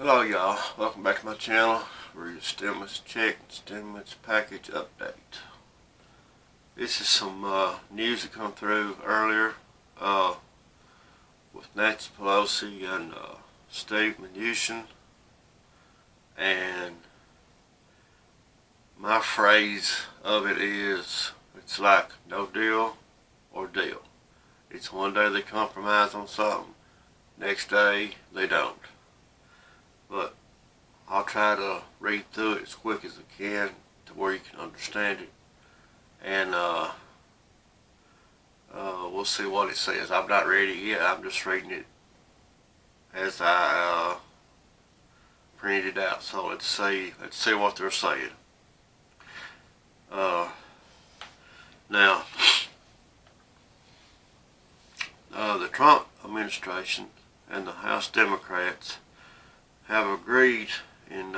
Hello y'all, welcome back to my channel for your stimulus check and stimulus package update. This is some news that come through earlier with Nancy Pelosi and Steve Mnuchin, and my phrase of it is, it's like no deal or deal. It's one day they compromise on something, next day they don't. But I'll try to read through it as quick as I can to where you can understand it, and we'll see what it says. I'm not ready yet. I'm just reading it as I printed it out. So let's see what they're saying. Now, the Trump administration and the House Democrats have agreed in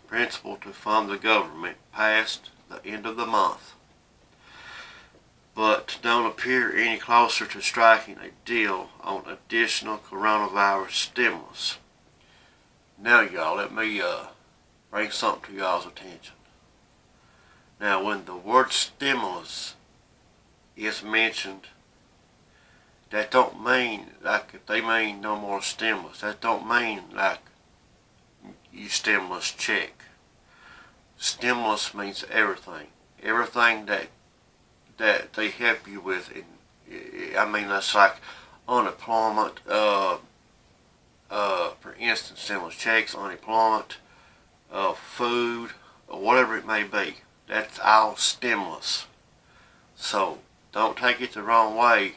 principle to fund the government past the end of the month, but don't appear any closer to striking a deal on additional coronavirus stimulus. Now y'all, let me bring something to y'all's attention. Now when the word stimulus is mentioned, that don't mean like if they mean no more stimulus, that don't mean like you stimulus check. Stimulus means everything. Everything that they help you with. I mean, that's like unemployment, for instance, stimulus checks, unemployment, food, or whatever it may be. That's all stimulus. So don't take it the wrong way.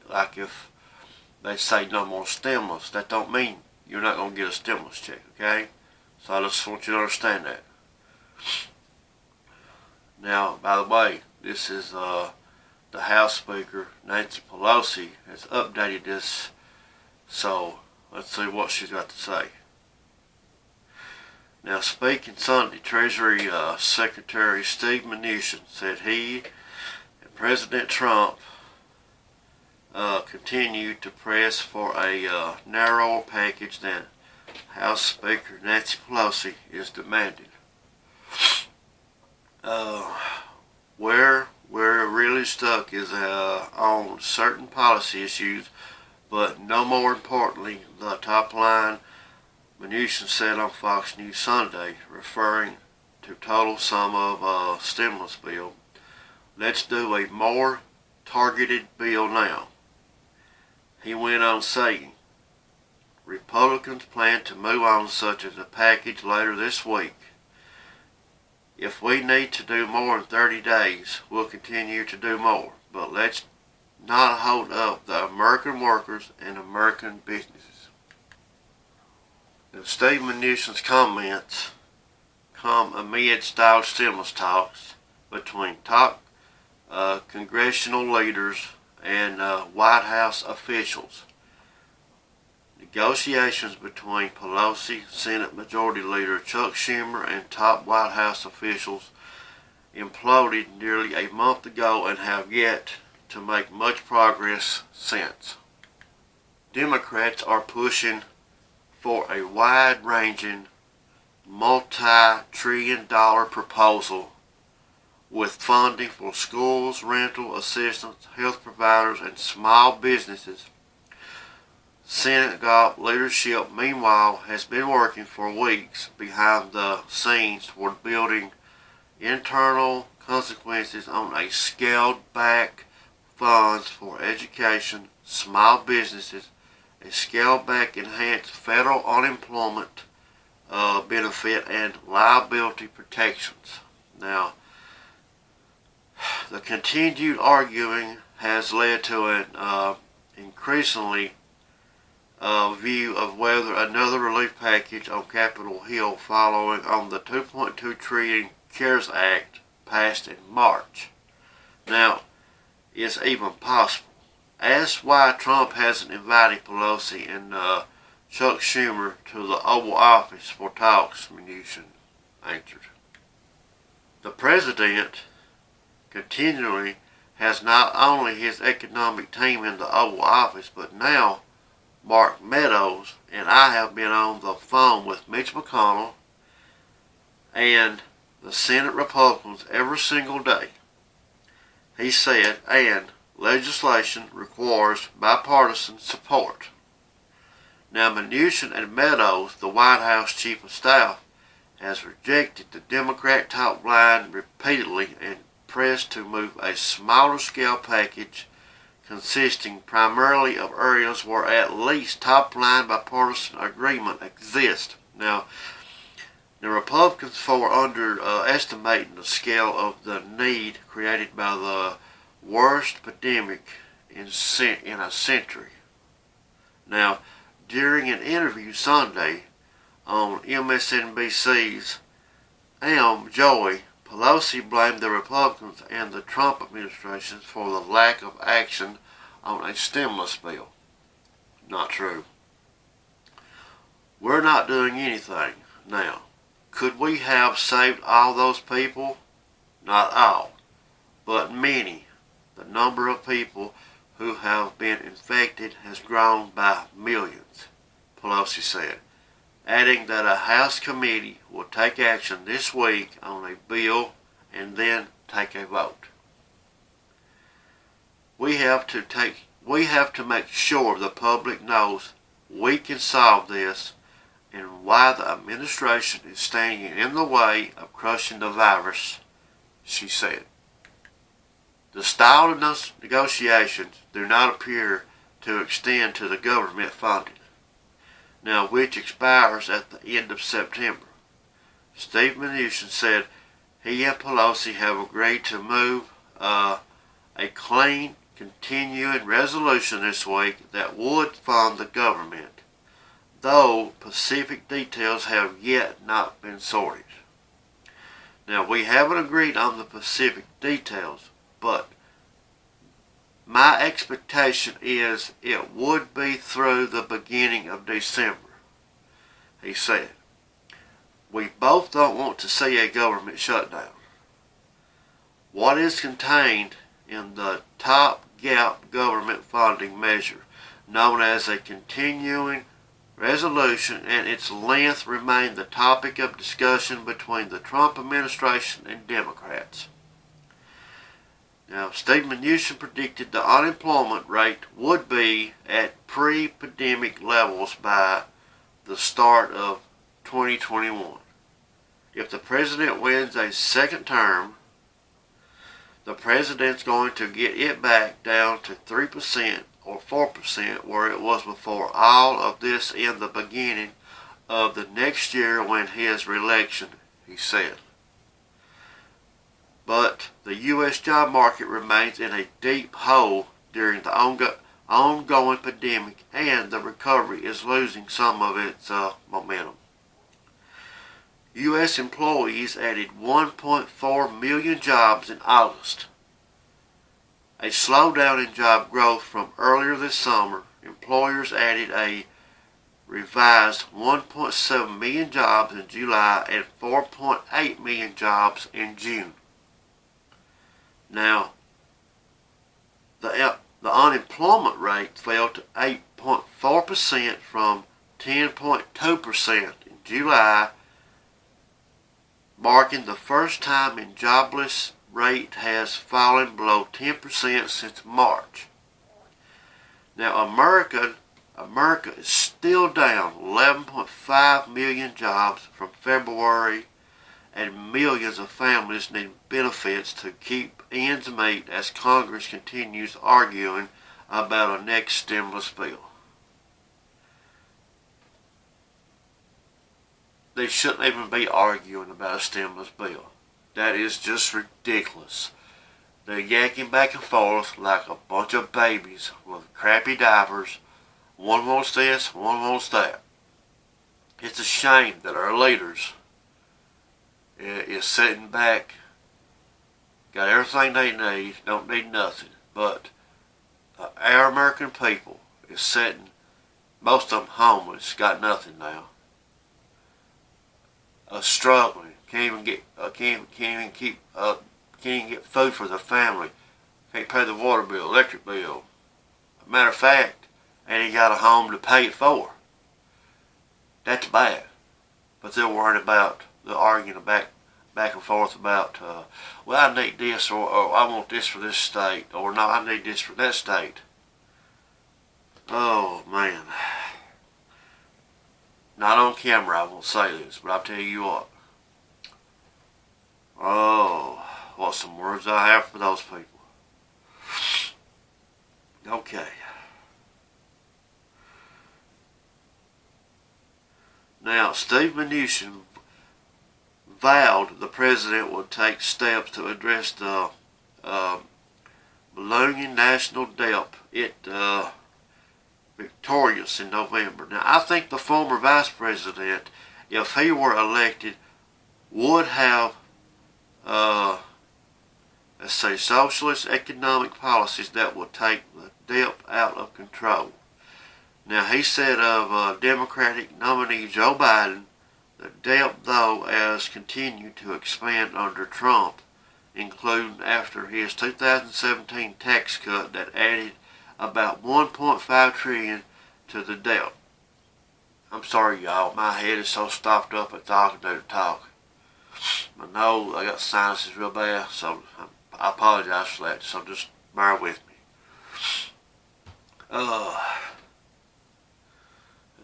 Like if they say no more stimulus, that don't mean you're not going to get a stimulus check, okay? So I just want you to understand that. Now, by the way, this is the House Speaker, Nancy Pelosi, has updated this. So let's see what she's got to say. Now, speaking Sunday, Treasury Secretary Steve Mnuchin said he and President Trump continued to press for a narrower package than House Speaker Nancy Pelosi is demanding. Where we're really stuck is on certain policy issues, but no more importantly, the top line, Mnuchin said on Fox News Sunday, referring to total sum of stimulus bill. Let's do a more targeted bill now. He went on saying, Republicans plan to move on such as a package later this week. If we need to do more in 30 days, we'll continue to do more. But let's not hold up the American workers and American businesses. Now, Steve Mnuchin's comments come amid stalled stimulus talks between top congressional leaders and White House officials. Negotiations between Pelosi, Senate Majority Leader Chuck Schumer, and top White House officials imploded nearly a month ago and have yet to make much progress since. Democrats are pushing for a wide-ranging, multi-trillion-dollar proposal with funding for schools, rental assistance, health providers, and small businesses. Senate leadership, meanwhile, has been working for weeks behind the scenes toward building internal consequences on a scaled-back funds for education, small businesses, a scaled-back enhanced federal unemployment benefit, and liability protections. Now, the continued arguing has led to an increasingly view of whether another relief package on Capitol Hill following on the $2.2 trillion CARES Act passed in March now is even possible. Asked why Trump hasn't invited Pelosi and Chuck Schumer to the Oval Office for talks, Mnuchin answered. The president continually has not only his economic team in the Oval Office, but now Mark Meadows and I have been on the phone with Mitch McConnell and the Senate Republicans every single day. He said, and legislation requires bipartisan support. Now, Mnuchin and Meadows, the White House Chief of Staff, has rejected the Democrat top line repeatedly and pressed to move a smaller scale package consisting primarily of areas where at least top line bipartisan agreement exists. Now, the Republicans for underestimating the scale of the need created by the worst pandemic in a century. Now, during an interview Sunday on MSNBC's Joy, Pelosi blamed the Republicans and the Trump administration for the lack of action on a stimulus bill. Not true. We're not doing anything now. Could we have saved all those people? Not all, but many. The number of people who have been infected has grown by millions, Pelosi said, adding that a House committee will take action this week on a bill and then take a vote. We have to make sure the public knows we can solve this and why the administration is standing in the way of crushing the virus, she said. The style of negotiations do not appear to extend to the government funding, now which expires at the end of September. Steve Mnuchin said he and Pelosi have agreed to move a clean, continuing resolution this week that would fund the government, though specific details have yet not been sorted. Now, we haven't agreed on the specific details, but my expectation is it would be through the beginning of December, he said. We both don't want to see a government shutdown. What is contained in the top gap government funding measure, known as a continuing resolution, and its length remain the topic of discussion between the Trump administration and Democrats. Now, Steve Mnuchin predicted the unemployment rate would be at pre-pandemic levels by the start of 2021. If the president wins a second term, the president's going to get it back down to 3% or 4% where it was before all of this in the beginning of the next year when his reelection, he said. But the U.S. job market remains in a deep hole during the ongoing pandemic, and the recovery is losing some of its momentum. U.S. employees added 1.4 million jobs in August. A slowdown in job growth from earlier this summer. Employers added a revised 1.7 million jobs in July and 4.8 million jobs in June. Now, the unemployment rate fell to 8.4% from 10.2% in July, marking the first time in jobless rate has fallen below 10% since March. Now, America is still down 11.5 million jobs from February, and millions of families need benefits to keep ends meet as Congress continues arguing about a next stimulus bill. They shouldn't even be arguing about a stimulus bill. That is just ridiculous. They're yanking back and forth like a bunch of babies with crappy diapers. One wants this, one wants that. It's a shame that our leaders is sitting back, got everything they need, don't need nothing. But our American people is sitting, most of them homeless, got nothing now. Struggling, can't even get food for the family, can't pay the water bill, electric bill. Matter of fact, and he got a home to pay it for. That's bad. But they're worried about, they're arguing back and forth about, well, I need this, or I want this for this state, or no, I need this for that state. Oh, man. Not on camera, I won't say this, but I'll tell you what. Oh, what some words I have for those people. Okay. Now, Steve Mnuchin vowed the president would take steps to address the ballooning national debt. Victorious in November. Now, I think the former vice president, if he were elected, would have, let's say, socialist economic policies that would take the debt out of control. Now, he said of Democratic nominee Joe Biden, the debt, though, has continued to expand under Trump, including after his 2017 tax cut that added about $1.5 trillion to the debt. I'm sorry, y'all. My head is so stopped up at talking to talk. I know I got sinuses real bad, so I apologize for that. So just bear with me. Let's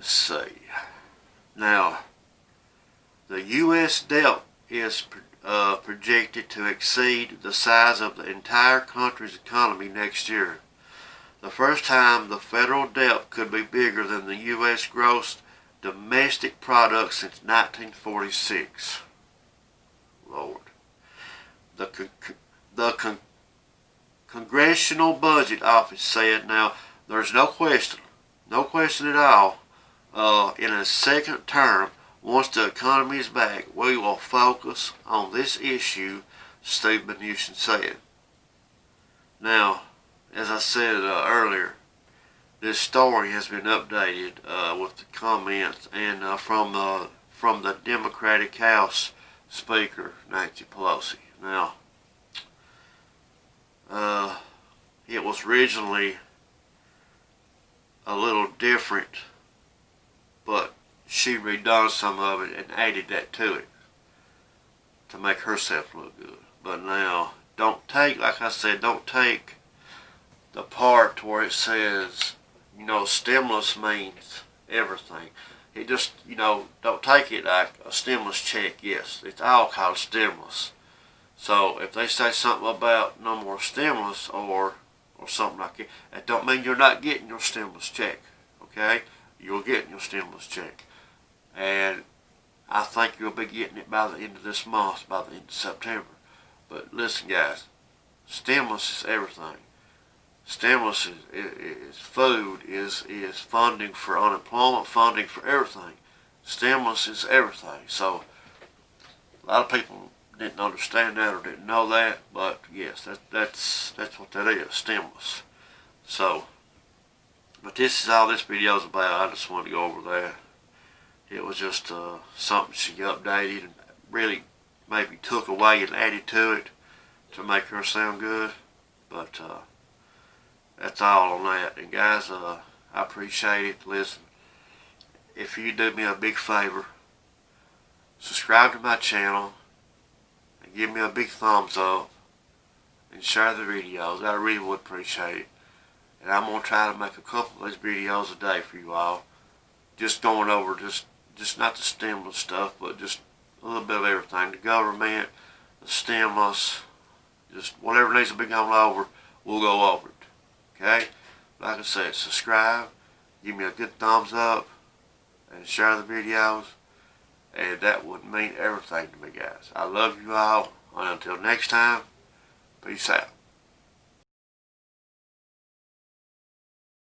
see. Now, the U.S. debt is projected to exceed the size of the entire country's economy next year. The first time the federal debt could be bigger than the U.S. gross domestic product since 1946. Lord. The Congressional Budget Office said, now, there's no question at all, in a second term, once the economy is back, we will focus on this issue, Steve Mnuchin said. Now, as I said earlier, this story has been updated with the comments and from the Democratic House Speaker, Nancy Pelosi. Now, it was originally a little different, but she redone some of it and added that to it to make herself look good. But now, don't take, like I said, don't take the part where it says, stimulus means everything. It just, don't take it like a stimulus check. Yes, it's all called stimulus. So if they say something about no more stimulus or something like that, that don't mean you're not getting your stimulus check. Okay? You're getting your stimulus check. And I think you'll be getting it by the end of this month, by the end of September. But listen, guys, stimulus is everything. Stimulus is food, is funding for unemployment, funding for everything. Stimulus is everything. So a lot of people didn't understand that or didn't know that, but yes, that's what that is, stimulus. So, but this is all this video is about. I just wanted to go over that. It was just something she updated and really maybe took away and added to it to make her sound good. But that's all on that. And guys, I appreciate it. Listen, if you do me a big favor, subscribe to my channel and give me a big thumbs up and share the videos. I really would appreciate it. And I'm going to try to make a couple of these videos a day for you all. Just going over just not the stimulus stuff, but just a little bit of everything. The government, the stimulus, just whatever needs to be gone over, we'll go over it. Okay? Like I said, subscribe, give me a good thumbs up, and share the videos. And that would mean everything to me, guys. I love you all. And until next time, peace out.